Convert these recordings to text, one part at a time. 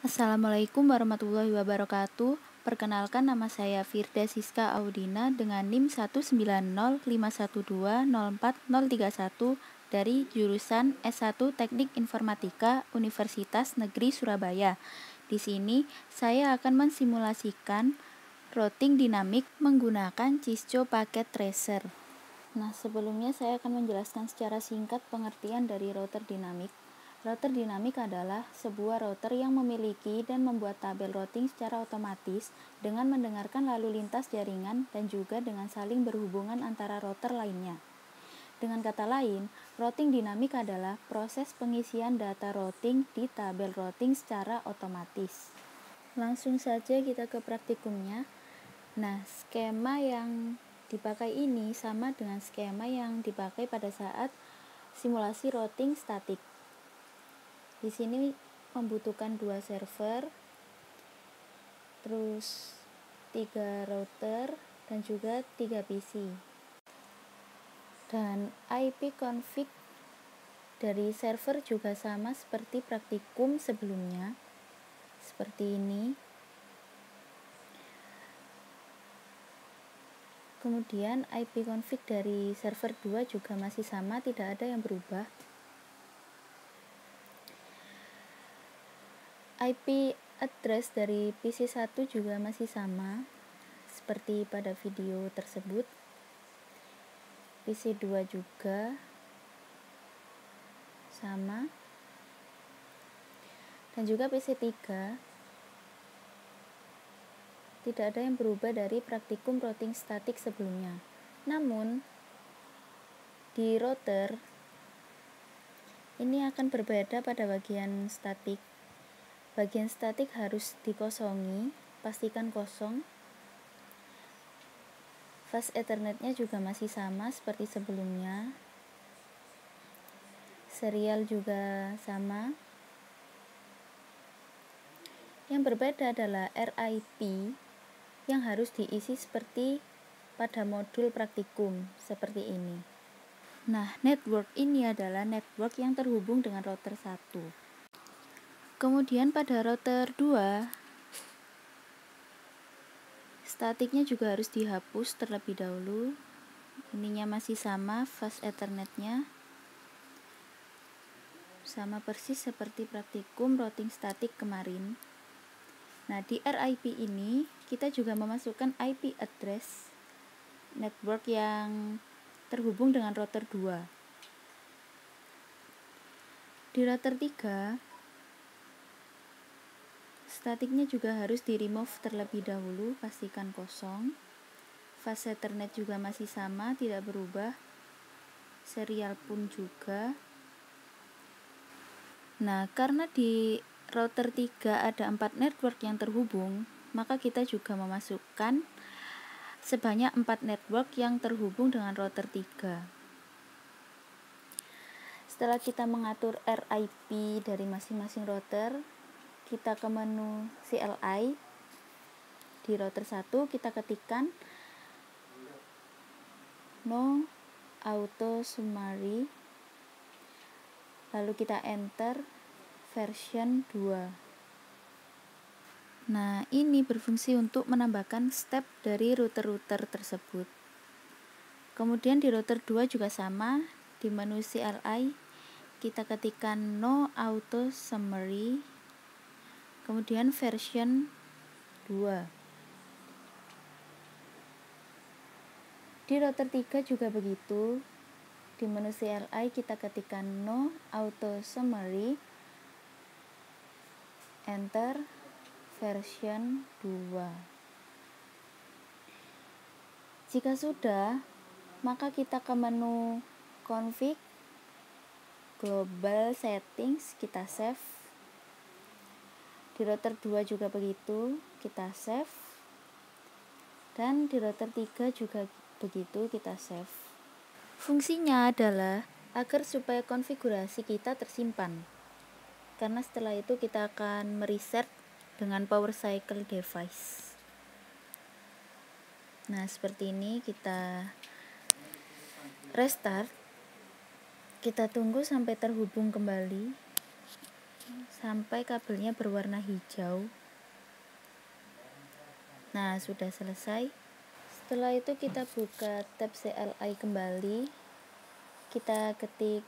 Assalamualaikum warahmatullahi wabarakatuh. Perkenalkan, nama saya Firda Siska Audina dengan NIM 19051204031 dari jurusan S1 Teknik Informatika Universitas Negeri Surabaya. Di sini saya akan mensimulasikan routing dinamik menggunakan Cisco Packet Tracer. Nah, sebelumnya saya akan menjelaskan secara singkat pengertian dari router dinamik. Router dinamik adalah sebuah router yang memiliki dan membuat tabel routing secara otomatis dengan mendengarkan lalu lintas jaringan dan juga dengan saling berhubungan antara router lainnya. Dengan kata lain, routing dinamik adalah proses pengisian data routing di tabel routing secara otomatis. Langsung saja kita ke praktikumnya. Nah, skema yang dipakai ini sama dengan skema yang dipakai pada saat simulasi routing statik. Di sini membutuhkan 2 server, terus 3 router dan juga 3 PC. Dan IP config dari server juga sama seperti praktikum sebelumnya. Seperti ini. Kemudian IP config dari server 2 juga masih sama, tidak ada yang berubah. IP address dari PC 1 juga masih sama seperti pada video tersebut. PC 2 juga sama. Dan juga PC 3 tidak ada yang berubah dari praktikum routing statik sebelumnya. Namun di router ini akan berbeda pada bagian statik. Bagian statik harus dikosongi, pastikan kosong. Fast Ethernetnya juga masih sama seperti sebelumnya. Serial juga sama. Yang berbeda adalah RIP yang harus diisi seperti pada modul praktikum seperti ini. Nah, network ini adalah network yang terhubung dengan router 1. Kemudian pada router 2, statiknya juga harus dihapus terlebih dahulu. Ininya masih sama, fast ethernetnya sama persis seperti praktikum routing statik kemarin. Nah, di RIP ini kita juga memasukkan IP address network yang terhubung dengan router 2. Di router 3, statiknya juga harus di-remove terlebih dahulu, pastikan kosong. Fast Ethernet juga masih sama, tidak berubah. Serial pun juga. Nah, karena di router 3 ada 4 network yang terhubung, maka kita juga memasukkan sebanyak 4 network yang terhubung dengan router 3. Setelah kita mengatur RIP dari masing-masing router, kita ke menu CLI. Di router 1 kita ketikkan no auto summary, lalu kita enter version 2. Nah, ini berfungsi untuk menambahkan step dari router-router tersebut. Kemudian di router 2 juga sama, di menu CLI kita ketikkan no auto summary, kemudian version 2. Di router 3 juga begitu. Di menu CLI kita ketikkan no auto summary, enter version 2. Jika sudah, maka kita ke menu config, global settings, kita save. Di router 2 juga begitu, kita save. Dan di router 3 juga begitu, kita save. Fungsinya adalah agar supaya konfigurasi kita tersimpan. Karena setelah itu kita akan mereset dengan power cycle device. Nah, seperti ini kita restart. Kita tunggu sampai terhubung kembali. sampai kabelnya berwarna hijau. Nah, sudah selesai. Setelah itu kita buka tab CLI kembali. Kita ketik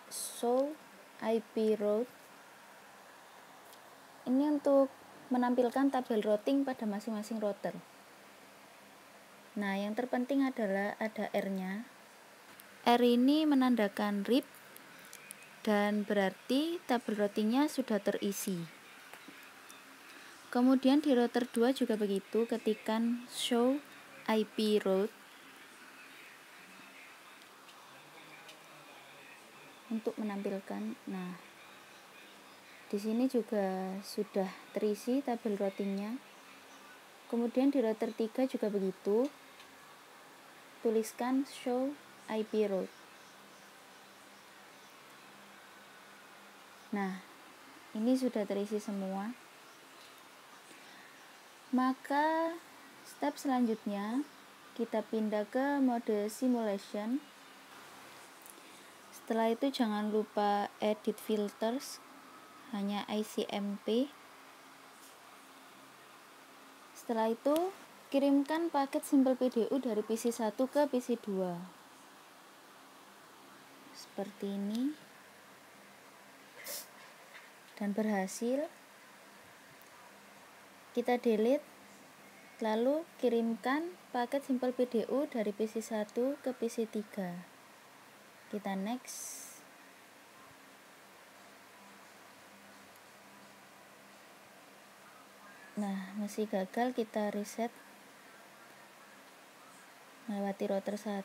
show IP route. Ini untuk menampilkan tabel routing pada masing-masing router. Nah, yang terpenting adalah ada R-nya. R ini menandakan RIP dan berarti tabel routingnya sudah terisi. Kemudian di router 2 juga begitu, ketikkan show IP route untuk menampilkan. Nah, di sini juga sudah terisi tabel routingnya. Kemudian di router 3 juga begitu, tuliskan show IP route. Nah, ini sudah terisi semua. Maka step selanjutnya kita pindah ke mode simulation. Setelah itu jangan lupa edit filters, hanya ICMP. Setelah itu kirimkan paket simple PDU dari PC 1 ke PC 2 seperti ini, dan berhasil. Kita delete, lalu kirimkan paket simple PDU dari PC 1 ke PC 3. Kita next. Nah, masih gagal, kita reset melewati router 1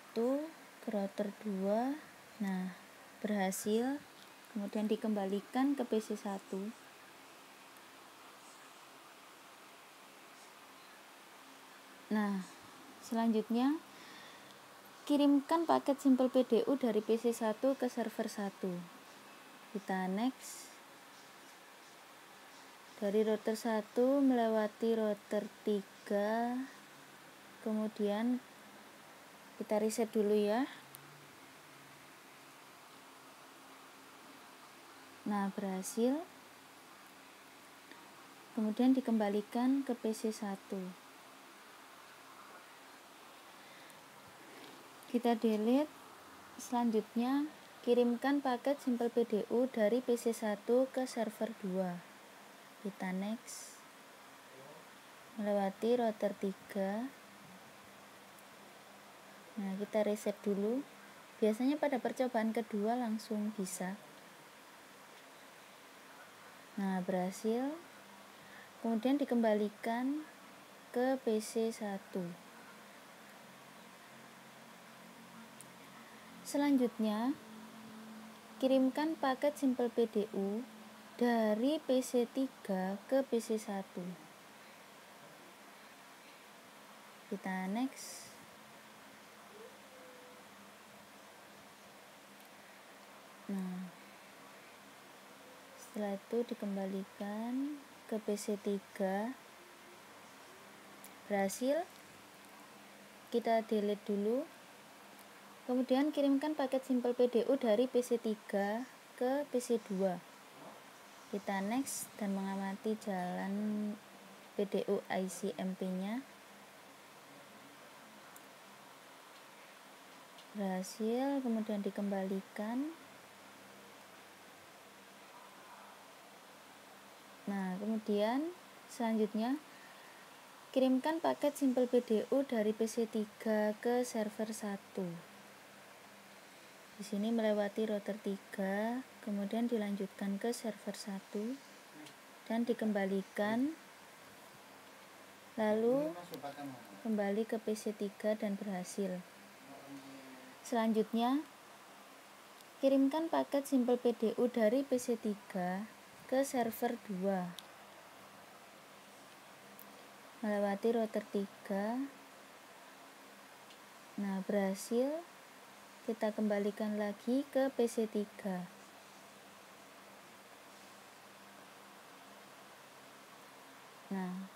ke router 2. Nah, berhasil. Kemudian dikembalikan ke PC 1. Nah, selanjutnya kirimkan paket simple PDU dari PC 1 ke server 1. Kita next. Dari router 1 melewati router 3. Kemudian kita reset dulu ya. Nah, berhasil. Kemudian dikembalikan ke PC 1. Kita delete. Selanjutnya kirimkan paket simple PDU dari PC 1 ke server 2. Kita next. Melewati router 3. Nah, kita reset dulu. Biasanya pada percobaan kedua langsung bisa. Nah, berhasil. Kemudian dikembalikan ke PC 1. Selanjutnya, kirimkan paket simple PDU dari PC 3 ke PC 1. Kita next. Nah, setelah itu dikembalikan ke PC 3. Berhasil. Kita delete dulu. Kemudian kirimkan paket simple PDU dari PC 3 ke PC 2. Kita next dan mengamati jalan PDU ICMP-nya. Berhasil, kemudian dikembalikan. Nah, kemudian selanjutnya kirimkan paket simple PDU dari PC 3 ke server 1. Di sini melewati router 3, kemudian dilanjutkan ke server 1 dan dikembalikan, lalu kembali ke PC 3 dan berhasil. Selanjutnya kirimkan paket simple PDU dari PC 3 ke server 2. Melewati router 3. Nah, berhasil. Kita kembalikan lagi ke PC 3. Nah,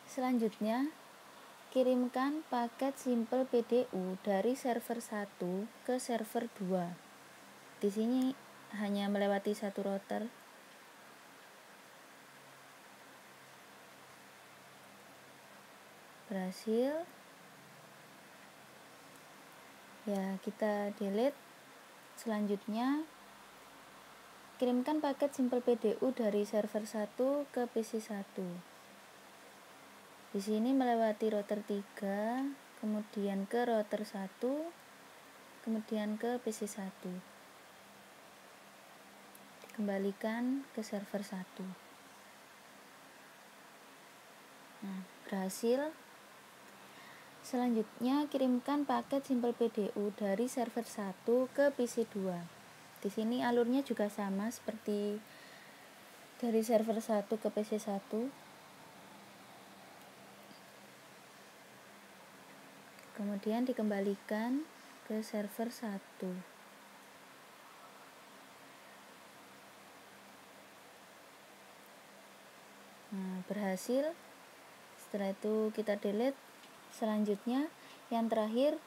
selanjutnya kirimkan paket simple PDU dari server 1 ke server 2. Di sini hanya melewati satu router. berhasil. Ya, kita delete. Selanjutnya kirimkan paket Simple PDU dari server 1 ke PC 1. Di sini melewati router 3, kemudian ke router 1, kemudian ke PC 1. Dikembalikan ke server 1. Nah, berhasil. Selanjutnya kirimkan paket Simple PDU dari server 1 ke PC 2. Di sini alurnya juga sama seperti dari server 1 ke PC 1. Kemudian dikembalikan ke server 1. Nah, berhasil. Setelah itu kita delete. Selanjutnya yang terakhir,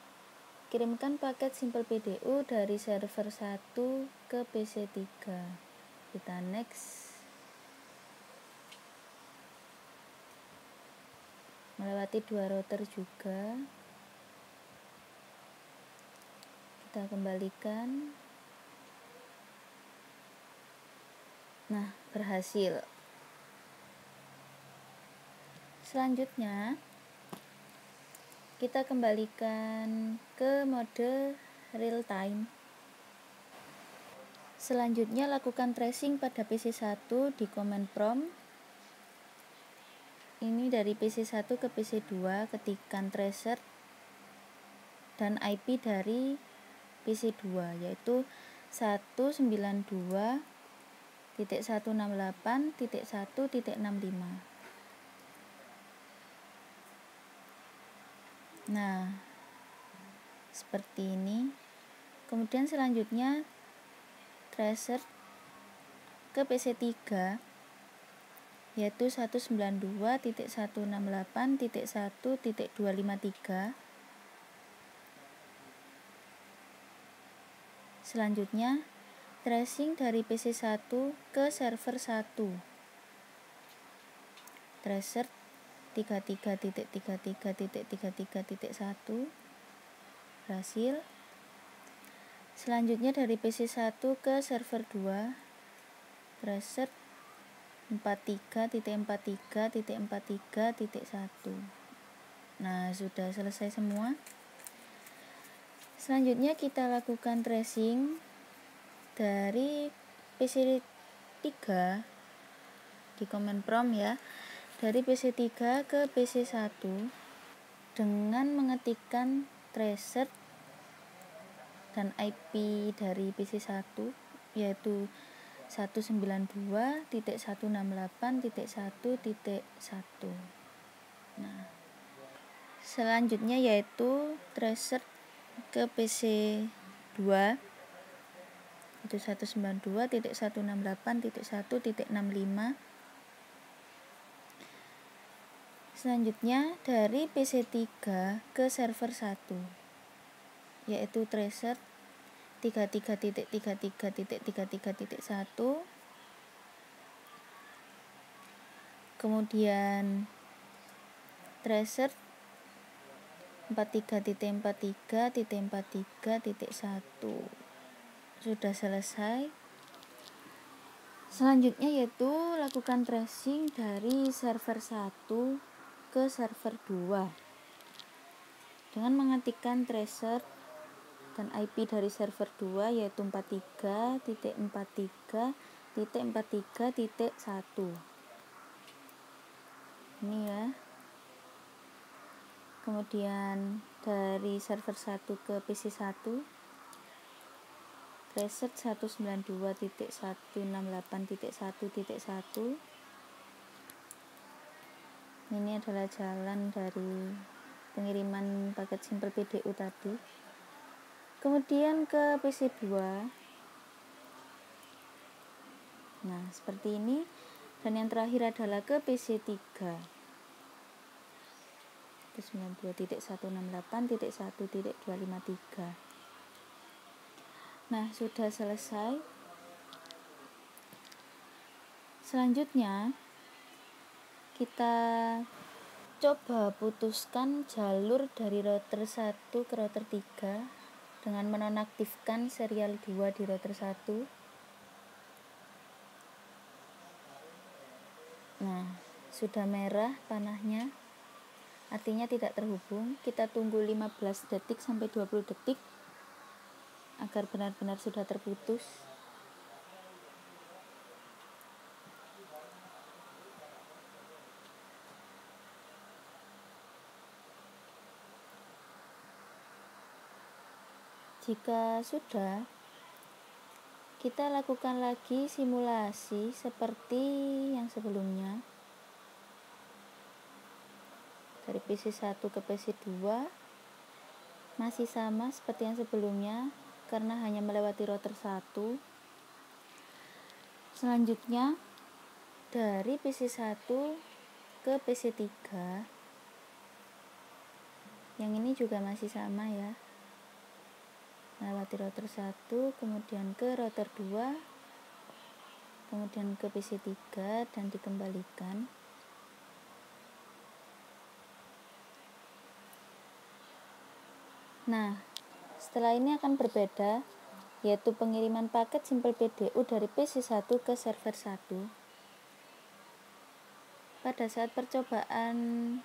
kirimkan paket Simple PDU dari server 1 ke PC 3. Kita next. Melewati 2 router juga. Kita kembalikan. Nah, berhasil. Selanjutnya kita kembalikan ke mode real time. Selanjutnya lakukan tracing pada PC 1 di command prompt. Ini dari PC 1 ke PC 2, ketikkan tracer dan IP dari PC 2 yaitu 192.168.1.65. Nah, seperti ini. Kemudian selanjutnya tracer ke PC 3 yaitu 192.168.1.253. Selanjutnya tracing dari PC 1 ke server 1. Tracer 33.33.33.1 berhasil. Selanjutnya dari PC 1 ke server 2, tracer 43.43.43.1. Nah, sudah selesai semua. Selanjutnya kita lakukan tracing dari PC 3 di command prompt ya, dari PC 3 ke PC 1 dengan mengetikkan tracer dan IP dari PC 1 yaitu 192.168.1.1. Nah, selanjutnya yaitu tracer ke PC 2 itu 192.168.1.65. Selanjutnya dari PC 3 ke server 1 yaitu tracer 33.33.33.1, kemudian tracer 43.43.43.1. Sudah selesai. Selanjutnya yaitu lakukan tracing dari server 1 ke server 2 dengan mengetikkan tracer dan IP dari server 2 yaitu 43.43.43.1. Ini ya. Kemudian dari server 1 ke PC 1, tracer 192.168.1.1. Ini adalah jalan dari pengiriman paket Simple PDU tadi. Kemudian ke PC 2. Nah, seperti ini. Dan yang terakhir adalah ke PC 3. 92.168.1.253. Nah, sudah selesai. Selanjutnya kita Coba putuskan jalur dari router 1 ke router 3 dengan menonaktifkan serial 2 di router 1. Nah, sudah merah panahnya, artinya tidak terhubung. Kita tunggu 15 detik sampai 20 detik agar benar-benar sudah terputus. Jika sudah, kita lakukan lagi simulasi seperti yang sebelumnya. Dari PC1 ke PC2 masih sama seperti yang sebelumnya karena hanya melewati router 1. Selanjutnya dari PC1 ke PC3, yang ini juga masih sama ya, melewati router 1, kemudian ke router 2, kemudian ke PC3 dan dikembalikan. Nah, setelah ini akan berbeda, yaitu pengiriman paket Simple PDU dari PC1 ke server 1. Pada saat percobaan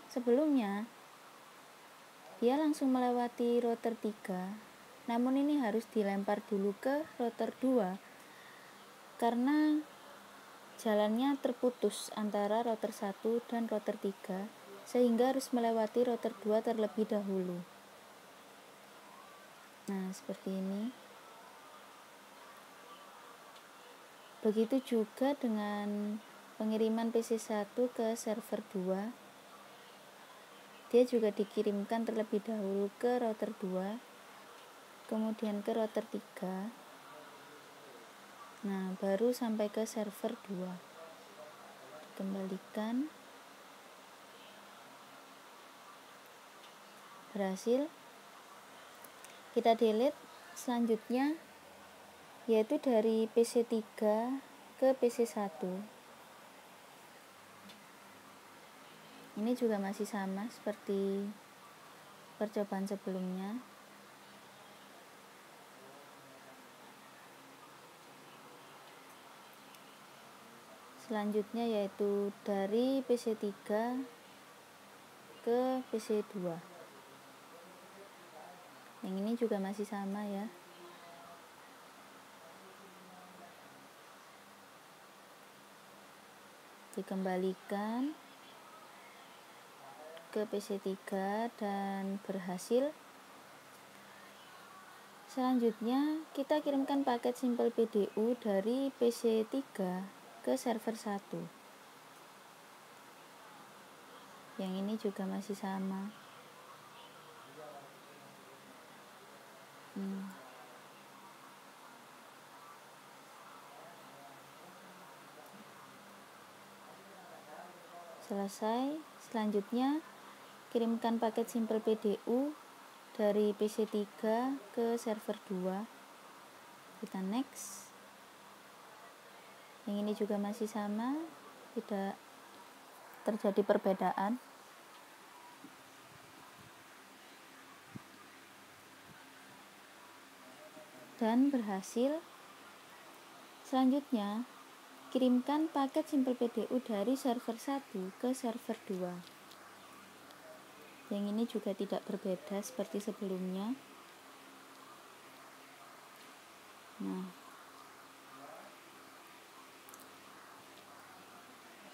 sebelumnya, dia langsung melewati router 3, namun ini harus dilempar dulu ke router 2 karena jalannya terputus antara router 1 dan router 3, sehingga harus melewati router 2 terlebih dahulu. Nah, seperti ini. Begitu juga dengan pengiriman PC1 ke server 2. Dia juga dikirimkan terlebih dahulu ke router 2, kemudian ke router 3. Nah, baru sampai ke server 2. Dikembalikan. Berhasil. Kita delete. Selanjutnya yaitu dari PC3 ke PC1. Ini juga masih sama seperti percobaan sebelumnya. Selanjutnya yaitu dari PC3 ke PC2. Yang ini juga masih sama ya. Dikembalikan ke PC3 dan berhasil. Selanjutnya kita kirimkan paket Simple PDU dari PC3 ke server 1. Yang ini juga masih sama. Selesai. Selanjutnya kirimkan paket Simple PDU dari PC3 ke server 2. Kita next. Yang ini juga masih sama, tidak terjadi perbedaan. Dan berhasil. Selanjutnya kirimkan paket Simple PDU dari server 1 ke server 2. Yang ini juga tidak berbeda seperti sebelumnya. Nah,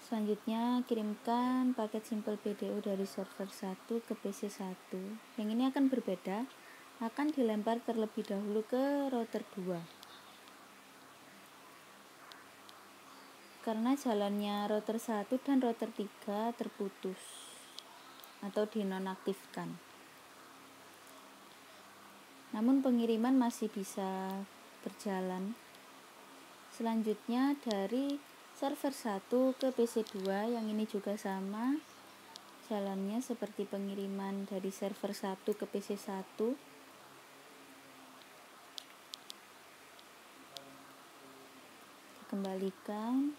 selanjutnya kirimkan paket Simple PDU dari server 1 ke PC1. Yang ini akan berbeda, akan dilempar terlebih dahulu ke router 2. Karena jalannya router 1 dan router 3 terputus atau dinonaktifkan. Namun pengiriman masih bisa berjalan. Selanjutnya dari server 1 ke PC2, yang ini juga sama. Jalannya seperti pengiriman dari server 1 ke PC1. Kembalikan.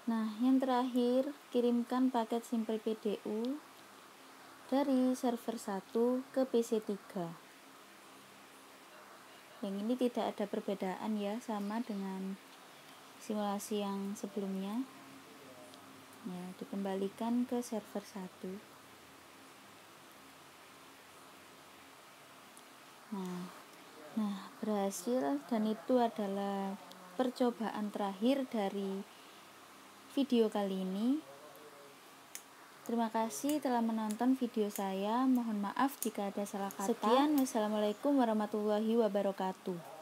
Nah, yang terakhir, kirimkan paket Simple PDU dari server 1 ke PC 3. Yang ini tidak ada perbedaan ya, sama dengan simulasi yang sebelumnya. Ya, dikembalikan ke server 1. Nah, berhasil, dan itu adalah percobaan terakhir dari video kali ini. Terima kasih telah menonton video saya. Mohon maaf jika ada salah kata. Sekian, wassalamualaikum warahmatullahi wabarakatuh.